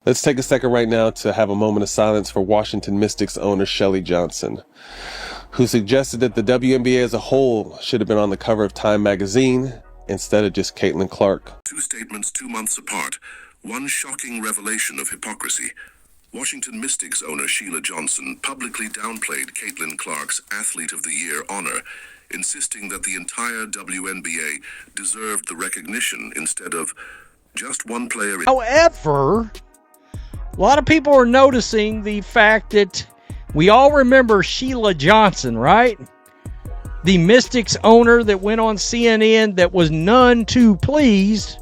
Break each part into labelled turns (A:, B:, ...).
A: Let's take a second right now to have a moment of silence for Washington Mystics owner Shelly Johnson, who suggested that the WNBA as a whole should have been on the cover of Time magazine instead of just CaitlinClark.
B: Two statements 2 months apart. One shocking revelation of hypocrisy. Washington Mystics owner Sheila Johnson publicly downplayed CaitlinClark's Athlete of the Year honor, insisting that the entire WNBA deserved the recognition instead of just one player.
C: However, a lot of people are noticing the fact that we all remember Sheila Johnson, right? The Mystics owner that went on CNN that was none too pleased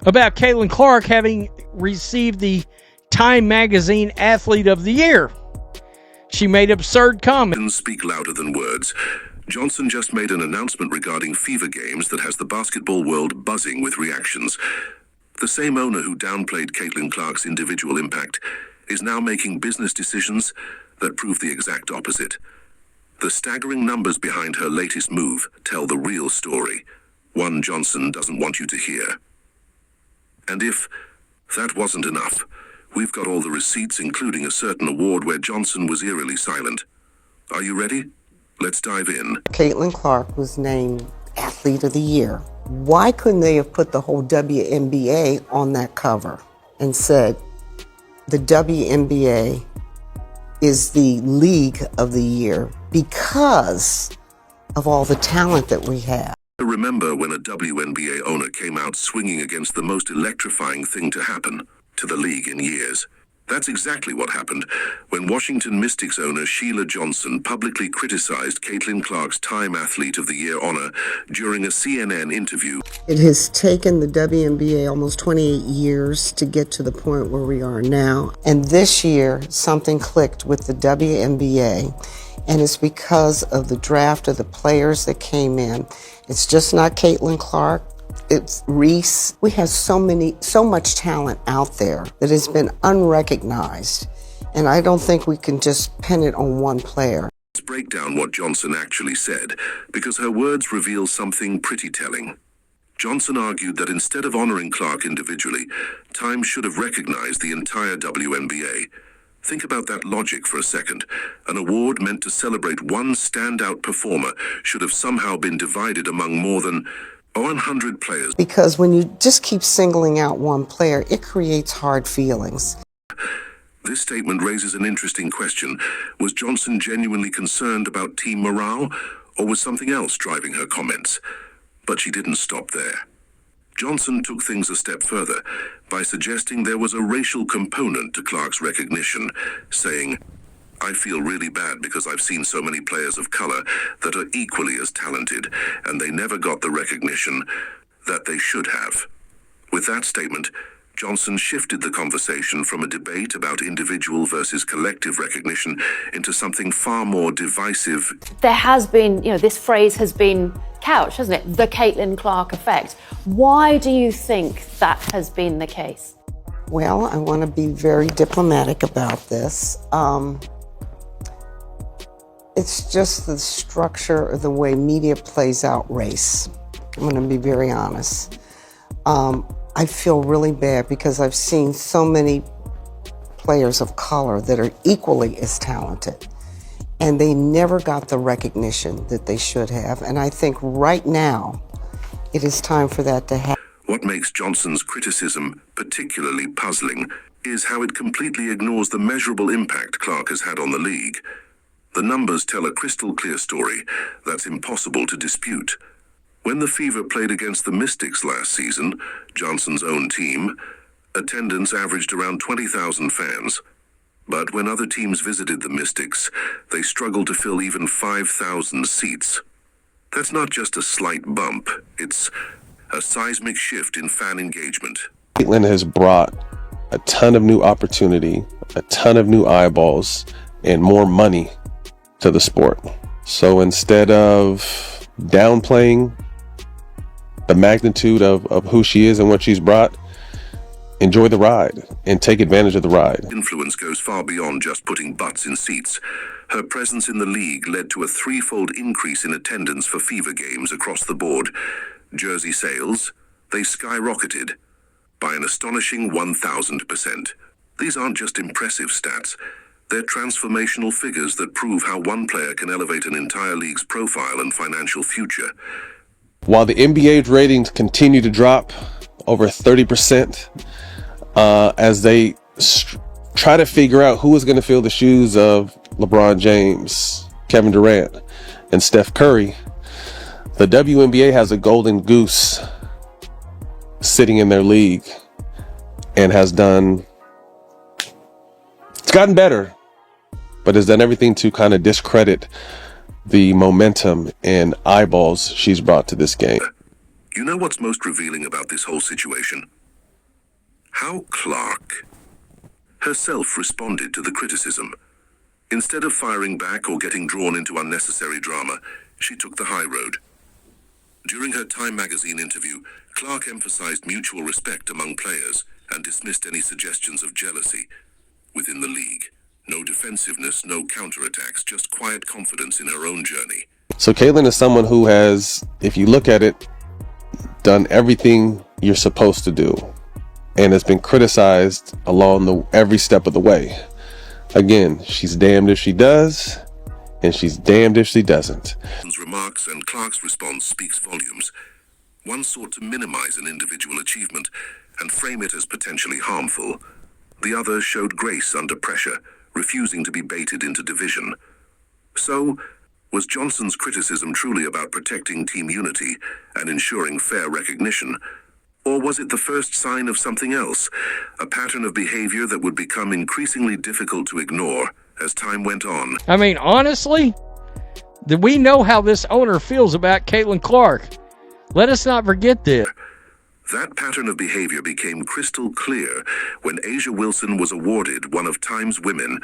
C: about CaitlinClark having received the Time Magazine Athlete of the Year. She made absurd comments.
B: Speak louder than words. Johnson just made an announcement regarding Fever Games that has the basketball world buzzing with reactions. The same owner who downplayed CaitlinClark's individual impact is now making business decisions that prove the exact opposite. The staggering numbers behind her latest move tell the real story, one Johnson doesn't want you to hear. And if that wasn't enough, we've got all the receipts, including a certain award where Johnson was eerily silent. Are you ready? Let's dive in.
D: CaitlinClark was named Athlete of the Year. Why couldn't they have put the whole WNBA on that cover and said, the WNBA is the league of the year because of all the talent that we have?
B: I remember when a WNBA owner came out swinging against the most electrifying thing to happen to the league in years. That's exactly what happened when Washington Mystics owner Sheila Johnson publicly criticized CaitlinClark's Time Athlete of the Year honor during a CNN interview.
D: It has taken the WNBA almost 28 years to get to the point where we are now. And this year, something clicked with the WNBA, and it's because of the draft of the players that came in. It's just not CaitlinClark. It's Reese. We have so much talent out there that has been unrecognized. And I don't think we can just pin it on one player.
B: Let's break down what Johnson actually said, because her words reveal something pretty telling. Johnson argued that instead of honoring Clark individually, Time should have recognized the entire WNBA. Think about that logic for a second. An award meant to celebrate one standout performer should have somehow been divided among more than 100 players.
D: Because when you just keep singling out one player, it creates hard feelings.
B: This statement raises an interesting question. Was Johnson genuinely concerned about team morale, or was something else driving her comments? But she didn't stop there. Johnson took things a step further by suggesting there was a racial component to Clark's recognition, saying, I feel really bad because I've seen so many players of color that are equally as talented, and they never got the recognition that they should have. With that statement, Johnson shifted the conversation from a debate about individual versus collective recognition into something far more divisive.
E: There has been, this phrase has been couched, hasn't it? The CaitlinClark effect. Why do you think that has been the case?
D: Well, I want to be very diplomatic about this. It's just the structure of the way media plays out race. I'm going to be very honest. I feel really bad because I've seen so many players of color that are equally as talented, and they never got the recognition that they should have. And I think right now, it is time for that to happen.
B: What makes Johnson's criticism particularly puzzling is how it completely ignores the measurable impact Clark has had on the league. The numbers tell a crystal clear story that's impossible to dispute. When the Fever played against the Mystics last season, Johnson's own team, attendance averaged around 20,000 fans. But when other teams visited the Mystics, they struggled to fill even 5,000 seats. That's not just a slight bump, it's a seismic shift in fan engagement.
A: Caitlin has brought a ton of new opportunity, a ton of new eyeballs, and more money to the sport. So instead of downplaying the magnitude of who she is and what she's brought, enjoy the ride and take advantage of the ride.
B: Influence goes far beyond just putting butts in seats. Her presence in the league led to a threefold increase in attendance for Fever Games across the board. Jersey sales, they skyrocketed. by an astonishing 1,000%. These aren't just impressive stats. They're transformational figures that prove how one player can elevate an entire league's profile and financial future.
A: While the NBA's ratings continue to drop over 30%, as they try to figure out who is going to fill the shoes of LeBron James, Kevin Durant, and Steph Curry, the WNBA has a golden goose sitting in their league and has done, it's gotten better, but has done everything to kind of discredit the momentum and eyeballs she's brought to this game.
B: You know what's most revealing about this whole situation? How Clark herself responded to the criticism. Instead of firing back or getting drawn into unnecessary drama, she took the high road. During her Time magazine interview, Clark emphasized mutual respect among players and dismissed any suggestions of jealousy within the league. No defensiveness, no counterattacks, just quiet confidence in her own journey.
A: So Caitlin is someone who has, if you look at it, done everything you're supposed to do and has been criticized along every step of the way. Again, she's damned if she does, and she's damned if she doesn't.
B: Remarks and Clark's response speaks volumes. One sought to minimize an individual achievement and frame it as potentially harmful. The other showed grace under pressure, refusing to be baited into division. So, was Johnson's criticism truly about protecting team unity and ensuring fair recognition? Or was it the first sign of something else, a pattern of behavior that would become increasingly difficult to ignore as time went on?
C: I mean, honestly, we know how this owner feels about CaitlinClark. Let us not forget this.
B: That pattern of behavior became crystal clear when A'ja Wilson was awarded one of Time's Women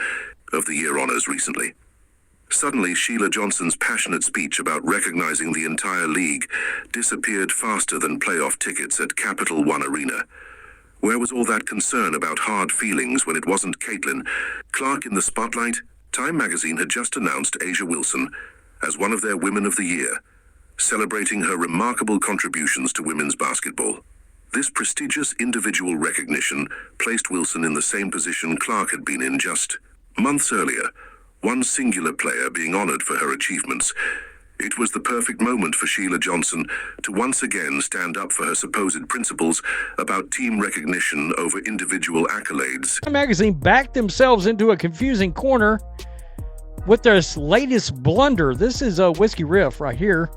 B: of the Year honors recently. Suddenly, Sheila Johnson's passionate speech about recognizing the entire league disappeared faster than playoff tickets at Capital One Arena. Where was all that concern about hard feelings when it wasn't CaitlinClark in the spotlight? Time magazine had just announced A'ja Wilson as one of their Women of the Year, celebrating her remarkable contributions to women's basketball. This prestigious individual recognition placed Wilson in the same position Clark had been in just months earlier, one singular player being honored for her achievements. It was the perfect moment for Sheila Johnson to once again stand up for her supposed principles about team recognition over individual accolades.
C: The magazine backed themselves into a confusing corner with their latest blunder. This is a Whiskey Riff right here.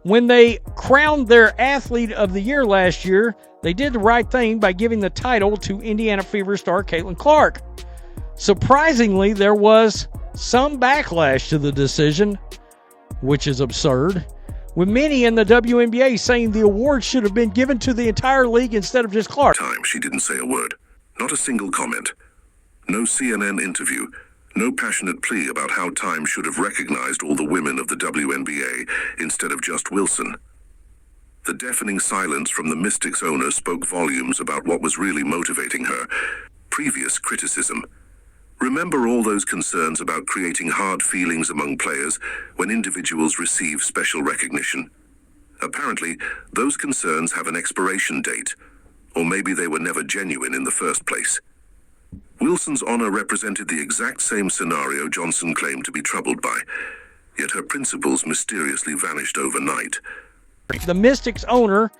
C: When they crowned their Athlete of the Year last year, they did the right thing by giving the title to Indiana Fever star CaitlinClark. Surprisingly, there was some backlash to the decision, which is absurd, with many in the WNBA saying the award should have been given to the entire league instead of just Clark.
B: Time, she didn't say a word. Not a single comment. No CNN interview. No passionate plea about how Time should have recognized all the women of the WNBA instead of just Wilson. The deafening silence from the Mystics owner spoke volumes about what was really motivating her. Previous criticism. Remember all those concerns about creating hard feelings among players when individuals receive special recognition? Apparently, those concerns have an expiration date, or maybe they were never genuine in the first place. Wilson's honor represented the exact same scenario Johnson claimed to be troubled by, yet her principles mysteriously vanished overnight.
C: The Mystics owner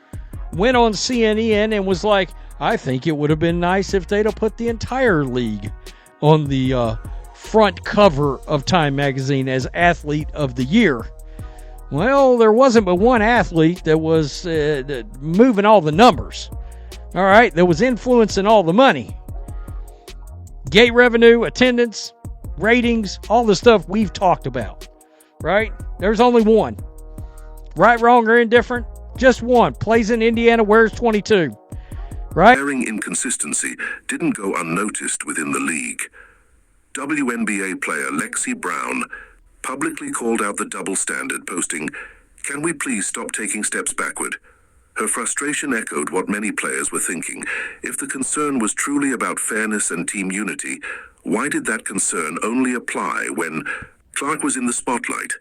C: went on CNN and was like, I think it would have been nice if they'd have put the entire league on the front cover of Time magazine as Athlete of the Year. Well, there wasn't but one athlete that was moving all the numbers. All right, that was influencing all the money. Gate revenue, attendance, ratings, all the stuff we've talked about, right? There's only one. Right, wrong, or indifferent, just one. Plays in Indiana, wears 22, right?
B: Glaring inconsistency didn't go unnoticed within the league. WNBA player Lexi Brown publicly called out the double standard, posting, "Can we please stop taking steps backward?" Her frustration echoed what many players were thinking. If the concern was truly about fairness and team unity, why did that concern only apply when Clark was in the spotlight?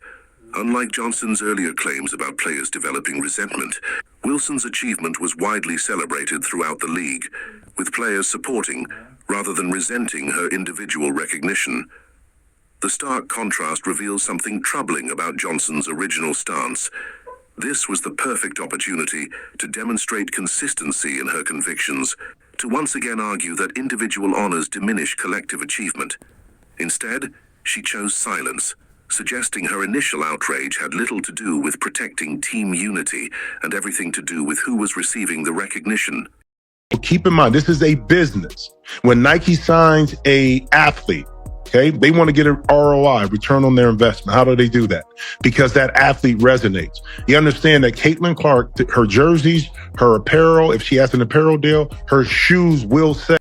B: Unlike Johnson's earlier claims about players developing resentment, Wilson's achievement was widely celebrated throughout the league, with players supporting rather than resenting her individual recognition. The stark contrast reveals something troubling about Johnson's original stance. This was the perfect opportunity to demonstrate consistency in her convictions, to once again argue that individual honors diminish collective achievement. Instead, she chose silence, suggesting her initial outrage had little to do with protecting team unity and everything to do with who was receiving the recognition.
F: Keep in mind, this is a business. When Nike signs a athlete, okay, they want to get an ROI, return on their investment. How do they do that? Because that athlete resonates. You understand that CaitlinClark, her jerseys, her apparel, if she has an apparel deal, her shoes will sell.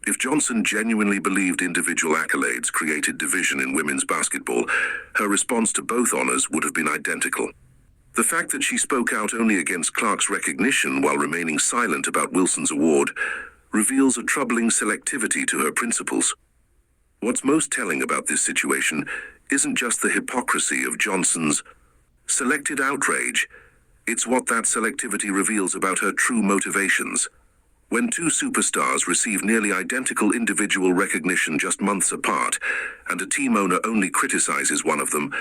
B: If Johnson genuinely believed individual accolades created division in women's basketball, her response to both honors would have been identical. The fact that she spoke out only against Clark's recognition while remaining silent about Wilson's award reveals a troubling selectivity to her principles. What's most telling about this situation isn't just the hypocrisy of Johnson's selected outrage, it's what that selectivity reveals about her true motivations. When two superstars receive nearly identical individual recognition just months apart, and a team owner only criticizes one of them,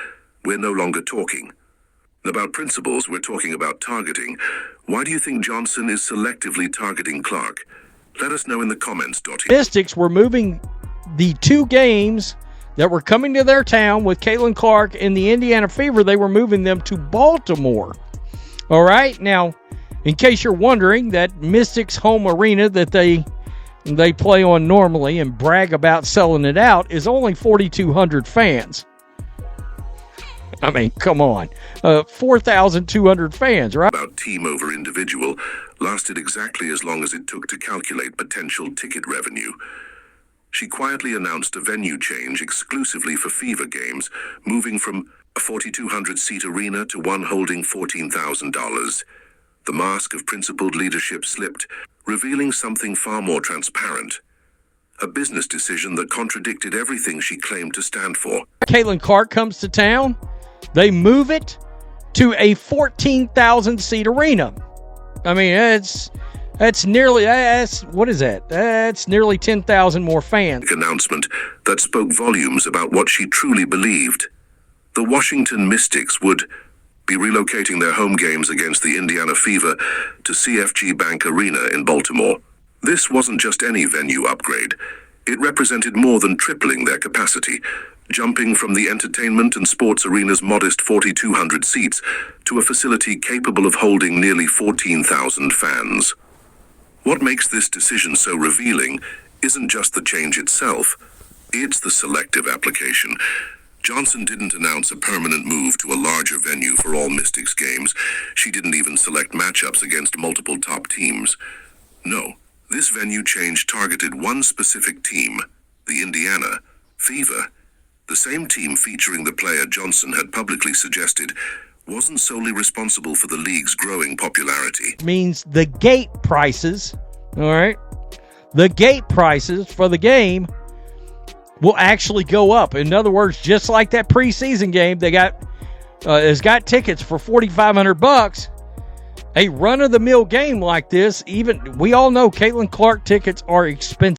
B: we're no longer talking about principles, we're talking about targeting. Why do you think Johnson is selectively targeting Clark? Let us know in the comments.
C: Mystics were moving the two games that were coming to their town with CaitlinClark and the Indiana Fever. They were moving them to Baltimore. All right, now, in case you're wondering, that Mystics home arena that they play on normally and brag about selling it out is only 4,200 fans. I mean, come on. 4,200 fans, right?
B: About team over individual lasted exactly as long as it took to calculate potential ticket revenue. She quietly announced a venue change exclusively for Fever games, moving from a 4,200-seat arena to one holding $14,000. The mask of principled leadership slipped, revealing something far more transparent. A business decision that contradicted everything she claimed to stand for.
C: CaitlinClark comes to town. They move it to a 14,000-seat arena. I mean, that's nearly, what is that? That's nearly 10,000 more fans.
B: Announcement that spoke volumes about what she truly believed. The Washington Mystics would be relocating their home games against the Indiana Fever to CFG Bank Arena in Baltimore. This wasn't just any venue upgrade. It represented more than tripling their capacity, jumping from the entertainment and sports arena's modest 4,200 seats to a facility capable of holding nearly 14,000 fans. What makes this decision so revealing isn't just the change itself, it's the selective application. Johnson didn't announce a permanent move to a larger venue for all Mystics games. She didn't even select matchups against multiple top teams. No, this venue change targeted one specific team, the Indiana Fever. The same team featuring the player Johnson had publicly suggested wasn't solely responsible for the league's growing popularity.
C: Means the gate prices, all right? The gate prices for the game will actually go up. In other words, just like that preseason game, they has got tickets for $4,500. A run-of-the-mill game like this, even we all know CaitlinClark tickets are expensive.